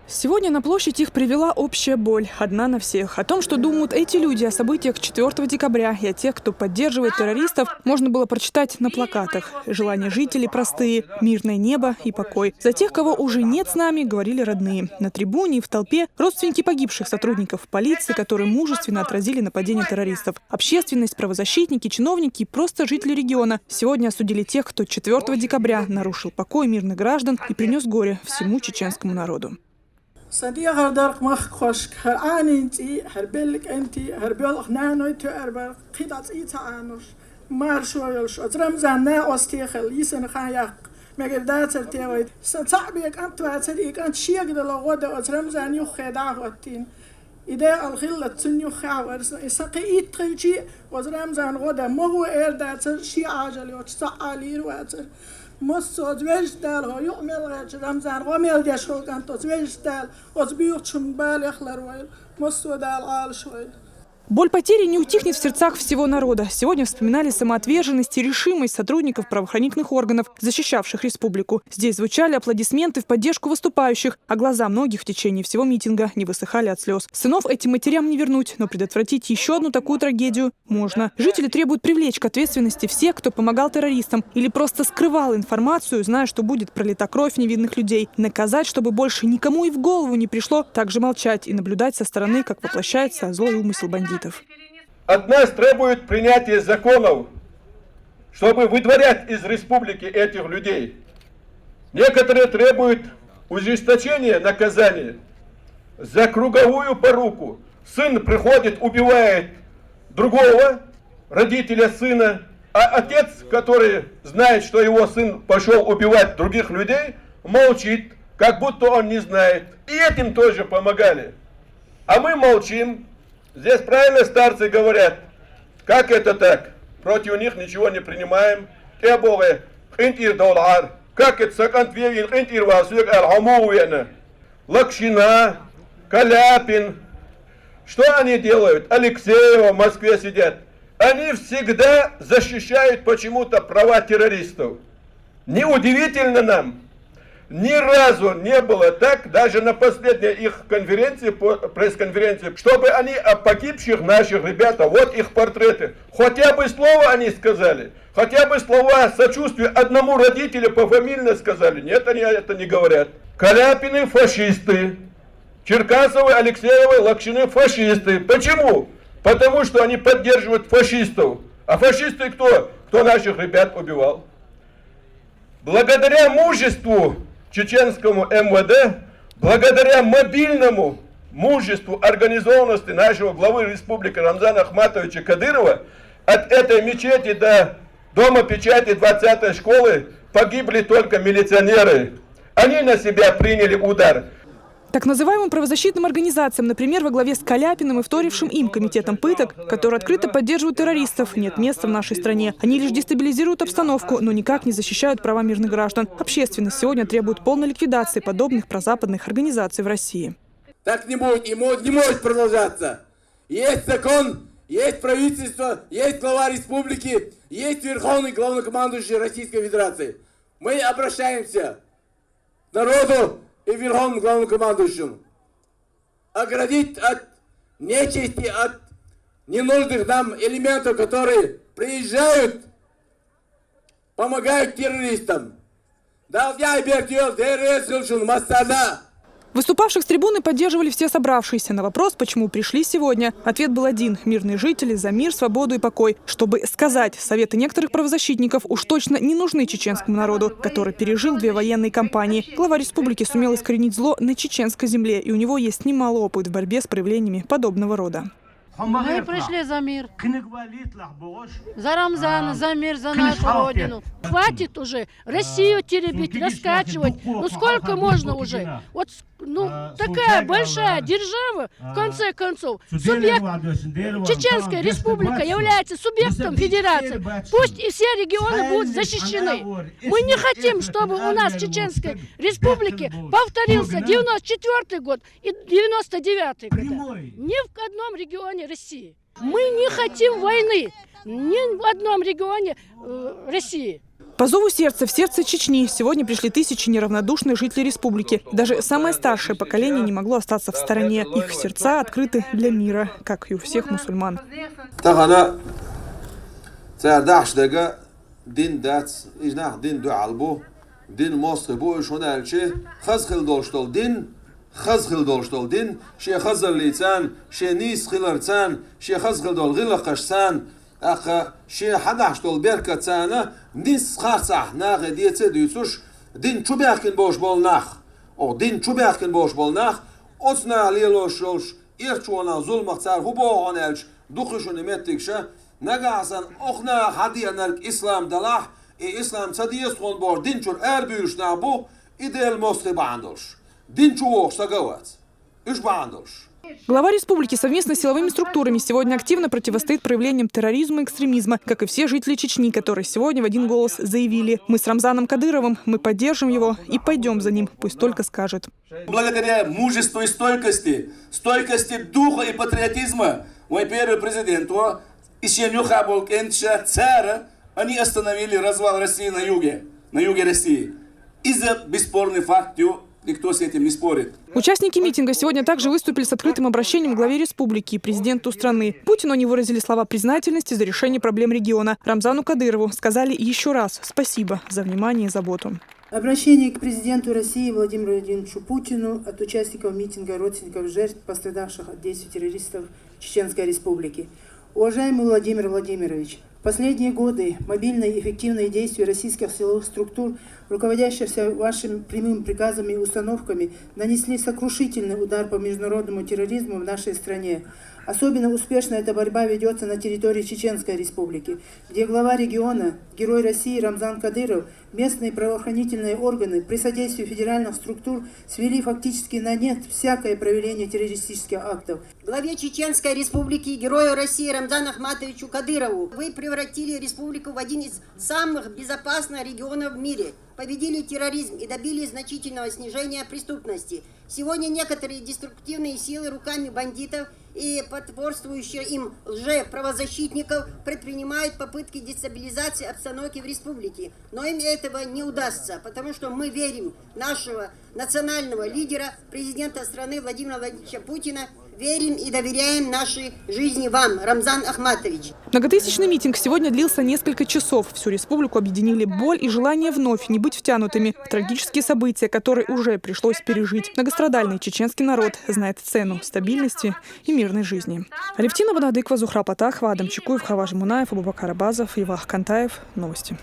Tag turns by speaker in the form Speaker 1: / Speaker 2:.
Speaker 1: Сегодня на площадь их привела общая боль, одна на всех. О том, что думают эти люди о событиях 4 декабря и о тех, кто поддерживает террористов, можно было прочитать на плакатах. Желания жителей простые – мирное небо и покой. За тех, кого уже нет с нами, говорили родные. На трибуне и в толпе родственники погибших сотрудников полиции, которые мужественно отразили нападение террористов. Общественность, правозащитники, чиновники и просто жители региона сегодня осудили тех, кто 4 декабря нарушил покой мирных граждан и принес горе всему чеченскому народу.
Speaker 2: صديق هردارك مخ خوش هرعاني انتي هربلك انتي هربيلك نانوي تو اربر قيدات ايتا عنوش مارشويلش اترمزان نا استيخل يسن خايق مقردات ارتيويد ستعبيك انت واتريك انت شيق دلغودة اترمزان يخيداه واتين إذا الخلة تنيو خاور سقي إيتريجي وزرمزان غدا مهو إردات شي عاجلي وتسعالي رواتر مصر وزوجتال ويؤمل رمزان وميل ديشول كانت وزوجتال وزبيوتشم بالغ لرويل مصر دال عال شويل.
Speaker 1: Боль потери не утихнет в сердцах всего народа. Сегодня вспоминали самоотверженность и решимость сотрудников правоохранительных органов, защищавших республику. Здесь звучали аплодисменты в поддержку выступающих, а глаза многих в течение всего митинга не высыхали от слез. Сынов этим матерям не вернуть, но предотвратить еще одну такую трагедию можно. Жители требуют привлечь к ответственности всех, кто помогал террористам или просто скрывал информацию, зная, что будет пролита кровь невинных людей. Наказать, чтобы больше никому и в голову не пришло, также молчать и наблюдать со стороны, как воплощается злой умысел бандитов.
Speaker 3: От нас требуют принятия законов, чтобы выдворять из республики этих людей. Некоторые требуют ужесточения наказания за круговую поруку. Сын приходит, убивает другого родителя сына, а отец, который знает, что его сын пошел убивать других людей, молчит, как будто он не знает. И этим тоже помогали. А мы молчим. Здесь правильно старцы говорят, как это так? Против них ничего не принимаем. Как это сакантвевин, Лакшина, Каляпин. Что они делают? Алексеева в Москве сидят. Они всегда защищают почему-то права террористов. Неудивительно нам. Ни разу не было так, даже на последней их конференции, пресс-конференции, чтобы они о погибших наших ребят, вот их портреты, хотя бы слово они сказали, хотя бы слова сочувствия одному родителю пофамильно сказали. Нет, они это не говорят. Каляпины фашисты, Черкасовы, Алексеевы, Лакшины фашисты. Почему? Потому что они поддерживают фашистов. А фашисты кто? Кто наших ребят убивал? Благодаря мужеству чеченскому МВД, благодаря мобильному мужеству, организованности нашего главы республики Рамзана Ахматовича Кадырова, от этой мечети до дома печати 20-й школы погибли только милиционеры. Они на себя приняли удар.
Speaker 1: Так называемым правозащитным организациям, например, во главе с Каляпиным и вторившим им комитетом пыток, которые открыто поддерживают террористов, нет места в нашей стране. Они лишь дестабилизируют обстановку, но никак не защищают права мирных граждан. Общественность сегодня требует полной ликвидации подобных прозападных организаций в России.
Speaker 4: Так не будет, не может продолжаться. Есть закон, есть правительство, есть глава республики, есть верховный главнокомандующий Российской Федерации. Мы обращаемся к народу и верховному главнокомандующему оградить от нечисти, от ненужных нам элементов, которые приезжают, помогают террористам.
Speaker 1: Выступавших с трибуны поддерживали все собравшиеся. На вопрос, почему пришли сегодня, ответ был один – мирные жители за мир, свободу и покой. Чтобы сказать, советы некоторых правозащитников уж точно не нужны чеченскому народу, который пережил 2 военные кампании. Глава республики сумел искоренить зло на чеченской земле, и у него есть немало опыта в борьбе с проявлениями подобного рода.
Speaker 5: Мы пришли за мир, за Рамзана, за мир, за нашу родину. Хватит уже Россию теребить, раскачивать. Ну сколько можно уже? Вот такая большая держава, в конце концов, субъект, Чеченская республика является субъектом федерации. Пусть и все регионы будут защищены. Мы не хотим, чтобы у нас в Чеченской республике повторился 94-й год и 99-й год. Ни в одном регионе России. Мы не хотим войны ни в одном регионе России.
Speaker 1: По зову сердца в сердце Чечни сегодня пришли тысячи неравнодушных жителей республики. Даже самое старшее поколение не могло остаться в стороне. Их сердца открыты для мира, как и у всех мусульман.
Speaker 6: أخ شيء حدا عشتول بركة تانا نيس خاصة ناخ ديته ديتوش دين شو بيحكي بوش بالناخ أو دين شو بيحكي بوش بالناخ أصنع ليلوش إيرشونا ظلم اختار هو بوعنالش دخشون متكشة نجاسن أخنا حدي أنك إسلام دلاح إسلام صديق خون بور دين شو أربيوش نابو إدل مصر بعندوش دين شو سجوات إيش بعندوش.
Speaker 1: Глава республики совместно с силовыми структурами сегодня активно противостоит проявлениям терроризма и экстремизма, как и все жители Чечни, которые сегодня в один голос заявили: мы с Рамзаном Кадыровым, мы поддержим его и пойдем за ним, пусть только скажет.
Speaker 7: Благодаря мужеству и стойкости духа и патриотизма, мой первый президент, Ишенюха Болкенча, цара, они остановили развал России на юге России. Из-за бесспорных фактов, никто с этим не спорит.
Speaker 1: Участники митинга сегодня также выступили с открытым обращением к главе республики и президенту страны. Путину они выразили слова признательности за решение проблем региона. Рамзану Кадырову сказали еще раз спасибо за внимание и заботу.
Speaker 8: Обращение к президенту России Владимиру Владимировичу Путину от участников митинга родственников жертв, пострадавших от действий террористов Чеченской Республики. Уважаемый Владимир Владимирович, в последние годы мобильные и эффективные действия российских силовых структур, руководящихся вашими прямыми приказами и установками, нанесли сокрушительный удар по международному терроризму в нашей стране. Особенно успешно эта борьба ведется на территории Чеченской Республики, где глава региона, герой России Рамзан Кадыров, местные правоохранительные органы при содействии федеральных структур свели фактически на нет всякое проявление террористических актов.
Speaker 9: Главе Чеченской Республики, герою России Рамзану Ахматовичу Кадырову, вы превратили республику в один из самых безопасных регионов в мире, победили терроризм и добились значительного снижения преступности. Сегодня некоторые деструктивные силы руками бандитов и потворствующие им лже-правозащитников предпринимают попытки дестабилизации обстановки в республике. Но им этого не удастся, потому что мы верим в нашего национального лидера, президента страны Владимира Владимировича Путина, верим и доверяем нашей жизни вам, Рамзан Ахматович.
Speaker 1: Многотысячный митинг сегодня длился несколько часов. Всю республику объединили боль и желание вновь не быть втянутыми в трагические события, которые уже пришлось пережить. Многострадальный чеченский народ знает цену стабильности и мирной жизни. Алевтина Банадыкова, Зухра Патахова, Адам Чекуев, Хаваж Мунаев, Абубакар Абазов, Ивах Кантаев. Новости.